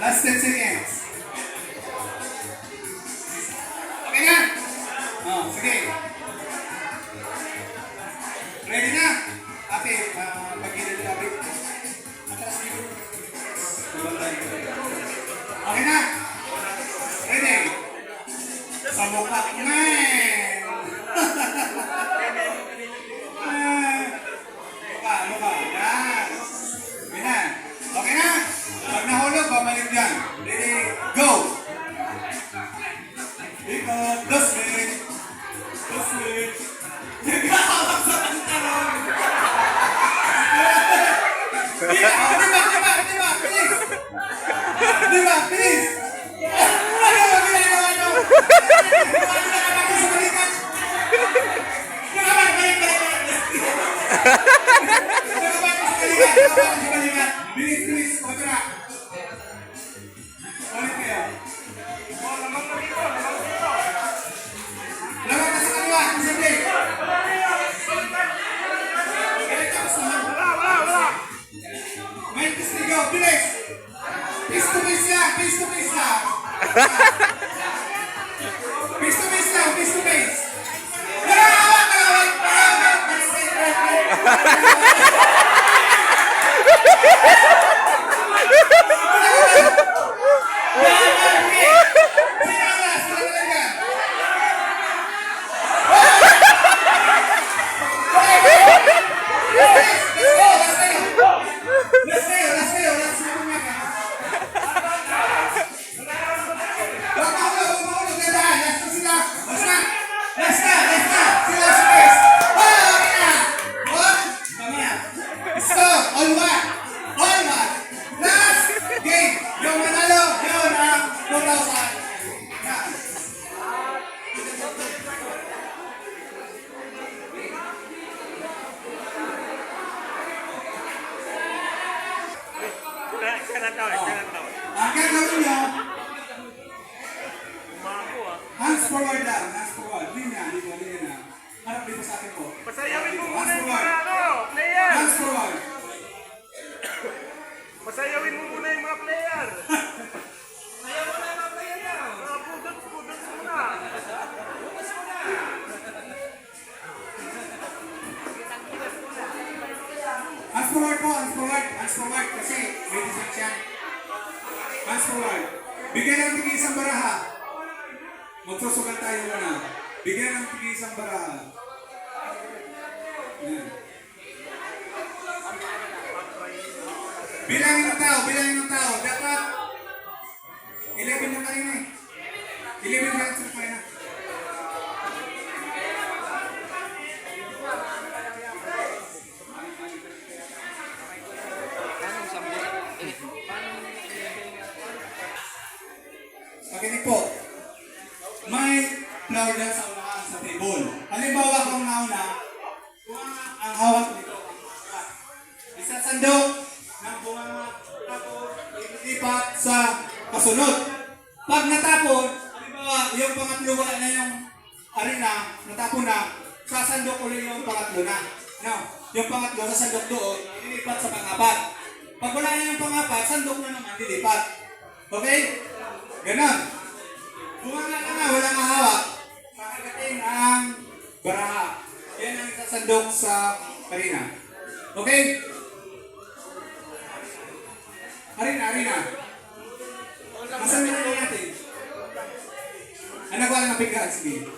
Last 10 seconds. Okay na? Oh, sige. Ready na? Ate, pag-ilan na ate. Atras dito. Okay na? Ready? Sa mukha. Mukha. Yan. Okay na. Okay na? Pag nahulog, bumalik dyan. Ready? Go! Ikot. Dos minutes. Nagkakawak sa pantalon. Di ba? Please! Ano ba ginagawa nyo? Bilis, kontra. Ulit kayo. Lawan ka sa kaliwa, simple. Wala. May testigo, bilis. Face to face lang. Face to face. Ang gagawin nyo, hands forward lang, hands forward. Linya. Harap dito sa akin po. Pasayawin mo muna yung mga player. Hands forward. Pasayawin mo muna yung mga player. Ayaw mo na yung mga player na. Pudot muna. Hands forward po, hands forward. Kasi may design yan. Hands forward. Bigyan ng tig-isang baraha. Magsusugal tayo muna. Bigyan ng tig-isang baraha. Yan. Bilangin ng tao. Dapat 11 na kanina eh. 11 na sa kanina. Pakinig po. May flower dyan sa unahan sa table. Halimbawa kung nauna, kung ang hawak nito, isasandok ng bunga tapos ilipat sa kasunod. Pag natapon, halimbawa yung pangatlo wala na yung arena, natapon na, sasandok ulit yung pangatlo na. No, yung pangatlo sasandok doon, ilipat sa pangapat. Pag wala na yung pangapat, sandok na naman dilipat. Okay? Ganon. Kung wala nga hawak, kakagatin ang baraha. Yan ang sasandok sa arena. Okay? Arena. Masan na natin? Ano ba ang napigaan? Sige.